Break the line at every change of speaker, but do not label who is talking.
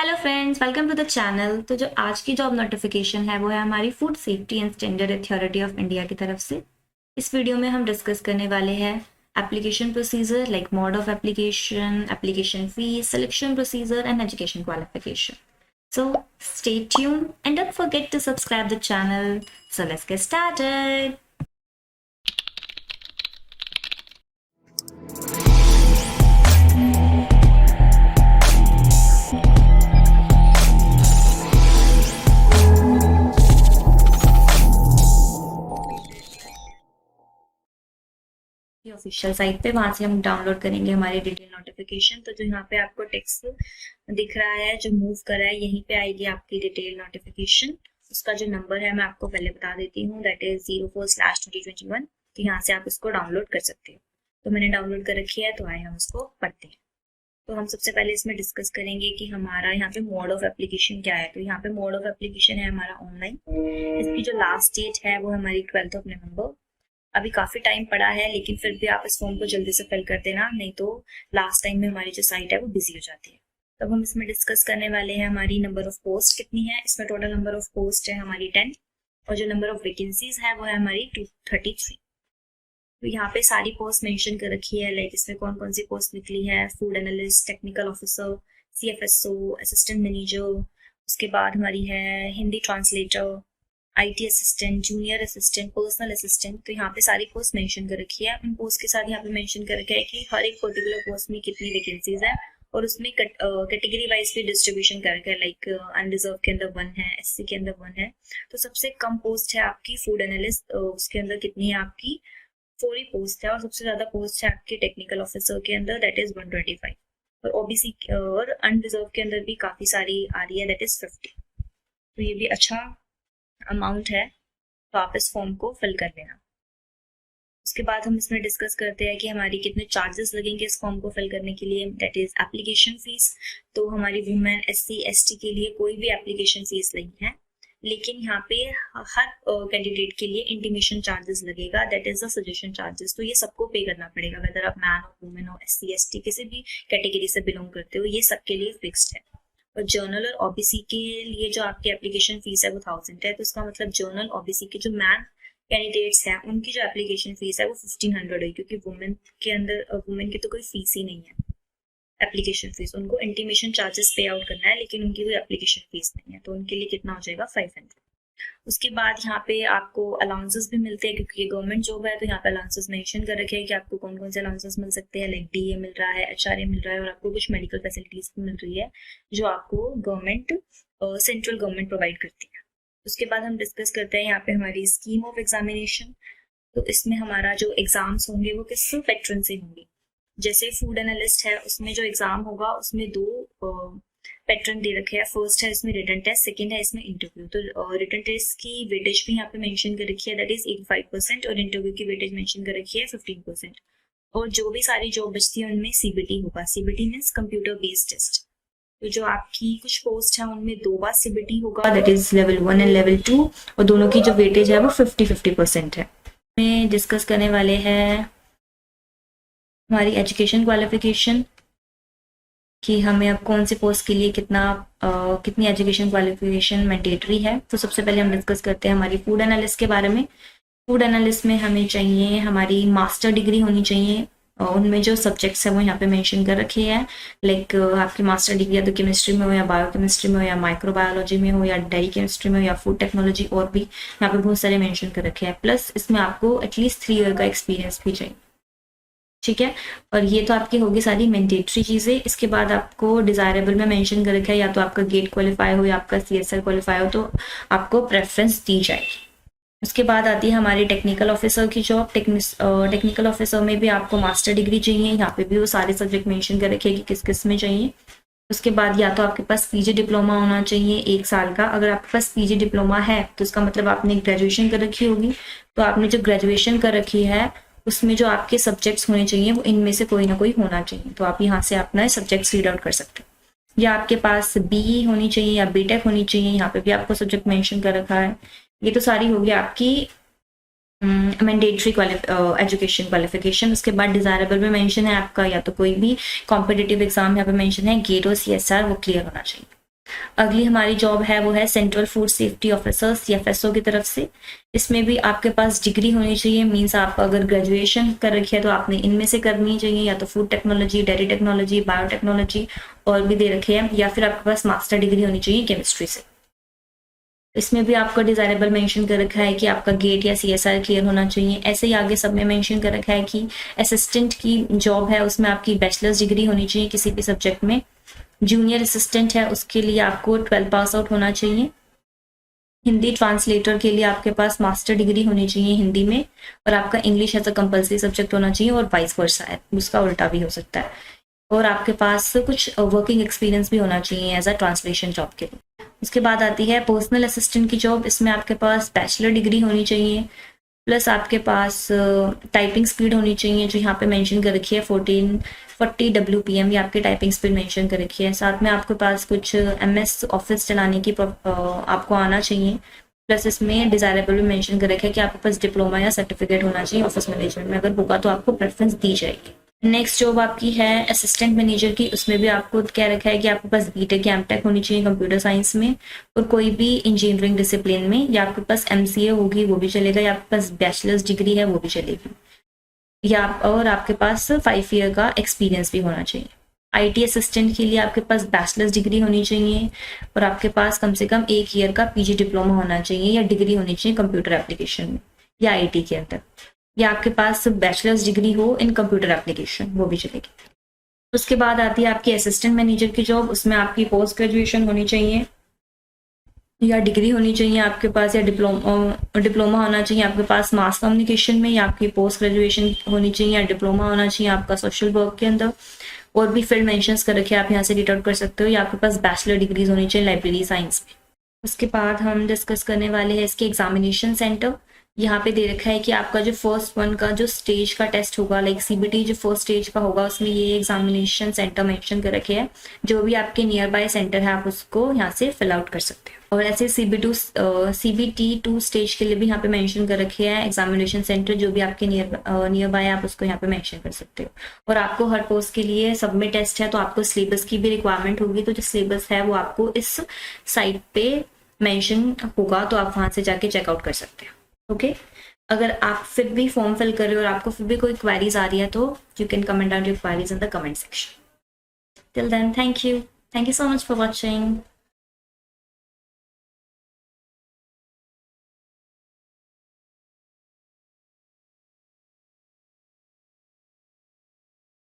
Hello friends, welcome to the channel. तो जो आज की जॉब नोटिफिकेशन है वो है हमारी food safety and standard authority of India की तरफ से। इस वीडियो में हम डिस्कस करने वाले हैं application procedure like mode of application, application fees, selection procedure and education qualification. So stay tune and don't forget to subscribe the channel. So let's get started. Official site पे वहां से हम download करेंगे हमारी detail notification. तो जो यहाँ पे आपको टेक्स्ट दिख रहा है जो मूव कर रहा है, यहीं पे आएगी आपकी डिटेल नोटिफिकेशन। उसका जो नंबर है मैं आपको पहले बता देती हूँ, दैट इज 04/2021। तो यहाँ से आप इसको डाउनलोड कर सकते हो। तो मैंने डाउनलोड कर रखी है, तो आए हम इसको पढ़ते हैं। तो हम सबसे पहले इसमें डिस्कस करेंगे कि हमारा यहाँ पे मोड ऑफ एप्लीकेशन क्या है। तो यहाँ पे मोड ऑफ एप्लीकेशन है हमारा ऑनलाइन। इसकी जो लास्ट डेट है वो हमारी 12 नवंबर। अभी काफी टाइम पड़ा है, लेकिन फिर भी आप इस फॉर्म को जल्दी से फिल कर देना, नहीं तो लास्ट टाइम में हमारी जो साइट है वो बिजी हो जाती है। तब हम इसमें डिस्कस करने वाले हैं हमारी नंबर ऑफ पोस्ट कितनी है। इसमें टोटल नंबर ऑफ पोस्ट है हमारी 10 और जो नंबर ऑफ वैकेंसीज है वो है हमारी 233। तो यहाँ पे सारी पोस्ट मेंशन कर रखी है, लाइक इसमें कौन कौन सी पोस्ट निकली है। Food analyst, technical officer, CFSO, assistant manager, उसके बाद हमारी है Hindi translator, IT assistant, junior assistant, personal assistant. तो यहाँ पे सारी पोस्ट मेंशन कर रखी है। उन पोस्ट के साथ यहाँ पे मेंशन कर रखा है कि हर एक पर्टिकुलर पोस्ट में कितनी वैकेंसीज है और उसमें कैटेगरी वाइज भी डिस्ट्रीब्यूशन कर रखा है, लाइक अनरिजर्व के अंदर 1 है, SC के अंदर 1 है। तो सबसे कम पोस्ट है आपकी फूड एनालिस्ट, उसके अंदर कितनी है आपकी 4 ही पोस्ट है। और सबसे ज्यादा पोस्ट है आपकी टेक्निकल ऑफिसर के अंदर, दैट इज 125। और OBC और अनरिजर्व के अंदर भी काफी सारी आ रही है, दैट इज 50। तो ये भी अच्छा अमाउंट है, तो आप इस फॉर्म को फिल कर लेना। उसके बाद हम इसमें डिस्कस करते हैं कि हमारी कितने चार्जेस लगेंगे इस फॉर्म को फिल करने के लिए, दैट इज एप्लीकेशन फीस। तो हमारी वुमेन, SC ST के लिए कोई भी एप्लीकेशन फीस नहीं है, लेकिन यहाँ पे हर कैंडिडेट के लिए इंटीमेशन चार्जेस लगेगा, that is the suggestion charges. तो ये सबको पे करना पड़ेगा, वेदर आप मैन हो, वुमेन हो, SC ST किसी भी कैटेगरी से बिलोंग करते हो, ये सबके लिए फिक्स्ड है। और जर्नल और OBC के लिए जो आपकी एप्लीकेशन फीस है वो 1000 है। तो इसका मतलब जर्नल OBC के जो मैन कैंडिडेट्स हैं उनकी जो एप्लीकेशन फीस है वो 1500 है, क्योंकि वुमेन के अंदर वुमेन की तो कोई फीस ही नहीं है एप्लीकेशन फीस। उनको इंटीमेशन चार्जेस पे आउट करना है, लेकिन उनकी कोई एप्लीकेशन फीस नहीं है। तो उनके लिए कितना हो जाएगा 500। उसके बाद यहाँ पे आपको अलाउंसेस भी मिलते हैं, क्योंकि ये गवर्नमेंट जॉब है। तो यहाँ पे अलाउंसेस मेंशन कर रखे हैं कि आपको कौन कौन से अलाउंसेस मिल सकते हैं, लाइक DA मिल रहा है, HRA मिल रहा है, और आपको कुछ मेडिकल फैसिलिटीज भी मिल रही है जो आपको गवर्नमेंट, सेंट्रल गवर्नमेंट प्रोवाइड करती है। उसके बाद हम डिस्कस करते हैं यहाँ पे हमारी स्कीम ऑफ एग्जामिनेशन। तो इसमें हमारा जो एग्जाम्स होंगे वो किस पैटर्न से होंगे। जैसे फूड एनालिस्ट है, उसमें जो एग्जाम होगा उसमें 2 पैटर्न दे रखे हैं। फर्स्ट है इसमें रिटन टेस्ट, सेकंड है इसमें इंटरव्यू। तो रिटन टेस्ट की वेटेज भी यहाँ पे मेंशन कर रखी है, दैट इज 85%, और इंटरव्यू की वेटेज मेंशन कर रखी है 15%। और जो भी सारी जॉब बचती है उनमें CBT होगा। CBT means computer based test. तो जो आपकी कुछ पोस्ट है उनमें 2 बार CBT होगा, that is level 1 and level 2, और दोनों की जो वेटेज है वो 50-50% है। में डिस्कस करने वाले हैं हमारी एजुकेशन क्वालिफिकेशन, कि हमें अब कौन से पोस्ट के लिए कितनी एजुकेशन क्वालिफिकेशन मैंडेटरी है। तो सबसे पहले हम डिस्कस करते हैं हमारी फूड एनालिस्ट के बारे में। फूड एनालिस्ट में हमें चाहिए हमारी मास्टर डिग्री होनी चाहिए, और उनमें जो सब्जेक्ट्स है वो यहाँ पे मेंशन कर रखे हैं, लाइक आपकी मास्टर डिग्री या तो केमिस्ट्री में हो, या बायोकेमिस्ट्री में हो, या माइक्रोबायोलॉजी में हो, या डेयरी केमिस्ट्री में हो, या फूड टेक्नोलॉजी, और भी यहाँ पे बहुत सारे मेंशन कर रखे हैं। प्लस इसमें आपको एटलीस्ट 3 ईयर का एक्सपीरियंस भी चाहिए, ठीक है। और ये तो आपकी होगी सारी मैंडेटरी चीजें। इसके बाद आपको डिजायरेबल में मेंशन कर रखा है, या तो आपका गेट क्वालिफाई हो या आपका CSR क्वालिफाई हो, तो आपको प्रेफरेंस दी जाएगी। उसके बाद आती है हमारी टेक्निकल ऑफिसर की जॉब। टेक्निकल ऑफिसर में भी आपको मास्टर डिग्री चाहिए, यहाँ पे भी वो सारे सब्जेक्ट मेंशन कर रखे हैं कि किस किस में चाहिए। उसके बाद या तो आपके पास PG डिप्लोमा होना चाहिए 1 साल का। अगर आपके पास PG डिप्लोमा है तो इसका मतलब आपने ग्रेजुएशन कर रखी होगी। तो आपने जो ग्रेजुएशन कर रखी है उसमें जो आपके सब्जेक्ट्स होने चाहिए वो इनमें से कोई ना कोई होना चाहिए। तो आप यहाँ से अपना सब्जेक्ट्स रीड आउट कर सकते हैं। या आपके पास BE होनी चाहिए या BTech होनी चाहिए, यहाँ पे भी आपको सब्जेक्ट मेंशन कर रखा है। ये तो सारी होगी आपकी मैंडेटरी एजुकेशन क्वालिफिकेशन। उसके बाद डिजायरेबल में मेंशन है आपका या तो कोई भी कॉम्पिटिटिव एग्जाम यहाँ पे मेंशन है, गेट और CSR वो क्लियर होना चाहिए। अगली हमारी जॉब है वो है central food safety officer CFSO की तरफ से। इसमें भी आपके पास डिग्री होनी चाहिए, मीन्स आप अगर ग्रेजुएशन कर रखी है तो आपने इनमें से करनी चाहिए, या तो food technology, dairy technology, biotechnology और भी दे रखे हैं, या फिर आपके पास मास्टर डिग्री होनी चाहिए केमिस्ट्री से। इसमें भी आपका डिजायरेबल मेंशन कर रखा है कि आपका गेट या CSR क्लियर होना चाहिए। ऐसे ही आगे सब में मेंशन कर रखा है कि असिस्टेंट की जॉब है उसमें आपकी बैचलर्स डिग्री होनी चाहिए किसी भी सब्जेक्ट में। जूनियर असिस्टेंट है उसके लिए आपको 12 पास आउट होना चाहिए। हिंदी ट्रांसलेटर के लिए आपके पास मास्टर डिग्री होनी चाहिए हिंदी में, और आपका English as a compulsory subject होना चाहिए, और वाइस वर्सा है, उसका उल्टा भी हो सकता है। और आपके पास कुछ वर्किंग एक्सपीरियंस भी होना चाहिए एज अ ट्रांसलेशन जॉब के लिए। उसके बाद आती है पर्सनल असिस्टेंट की जॉब। इसमें आपके पास बैचलर डिग्री होनी चाहिए, प्लस आपके पास टाइपिंग स्पीड होनी चाहिए जो यहाँ पे मेंशन कर रखी है 1440 WPM, ये आपकी टाइपिंग स्पीड मेंशन कर रखी है। साथ में आपके पास कुछ MS ऑफिस चलाने की आपको आना चाहिए। प्लस इसमें डिजायरेबल भी मेंशन कर रखा है कि आपके पास डिप्लोमा या सर्टिफिकेट होना चाहिए ऑफिस मैनेजमेंट में, अगर होगा तो आपको प्रेफरेंस दी जाएगी। नेक्स्ट जॉब आपकी है असिस्टेंट मैनेजर की। उसमें भी आपको क्या रखा है कि आपके पास BTech या MTech होनी चाहिए कंप्यूटर साइंस में, और कोई भी इंजीनियरिंग डिसिप्लिन में, या आपके पास MCA होगी वो भी चलेगा, या आपके पास बैचलर्स डिग्री है वो भी चलेगी, या और आपके पास 5 ईयर का एक्सपीरियंस भी होना चाहिए। IT असिस्टेंट के लिए आपके पास बैचलर्स डिग्री होनी चाहिए, और आपके पास कम से कम 1 ईयर का PG डिप्लोमा होना चाहिए या डिग्री होनी चाहिए कंप्यूटर एप्लीकेशन में या IT के अंदर, या आपके पास बैचलर्स डिग्री हो इन कंप्यूटर एप्लीकेशन वो भी चलेगी। उसके बाद आती है आपकी असिस्टेंट मैनेजर की जॉब। उसमें आपकी पोस्ट ग्रेजुएशन होनी चाहिए या डिग्री होनी चाहिए आपके पास, या डिप्लोमा होना चाहिए आपके पास मास कम्युनिकेशन में, या आपकी पोस्ट ग्रेजुएशन होनी चाहिए या डिप्लोमा होना चाहिए आपका सोशल वर्क के अंदर। और भी फील्ड मेंशंस कर रखे आप यहाँ से रीड आउट कर सकते हो, या आपके पास बैचलर डिग्रीज होनी चाहिए लाइब्रेरी साइंस में। उसके बाद हम डिस्कस करने वाले हैं इसके एग्जामिनेशन सेंटर। यहाँ पे दे रखा है कि आपका जो फर्स्ट वन का जो स्टेज का टेस्ट होगा, लाइक CBT जो फर्स्ट स्टेज का होगा, उसमें ये एग्जामिनेशन सेंटर मेंशन कर रखे हैं। जो भी आपके नियर बाय सेंटर है आप उसको यहाँ से फिल आउट कर सकते हैं। और ऐसे CBT2 स्टेज के लिए भी यहाँ पे मेंशन कर रखे हैं एग्जामिनेशन सेंटर, जो भी आपके नियर बाय आप उसको यहाँ पे मेंशन कर सकते हो। और आपको हर पोस्ट के लिए सबमिट टेस्ट है, तो आपको सिलेबस की भी रिक्वायरमेंट होगी, तो जो सिलेबस है वो आपको इस साइट पे मेंशन होगा, तो आप वहां से जाके चेकआउट कर सकते हैं। ओके अगर आप फिर भी फॉर्म फिल कर रहे हो और आपको फिर भी कोई क्वेरीज आ रही है तो you can comment down your queries in the comment section. Till then thank you so much for watching.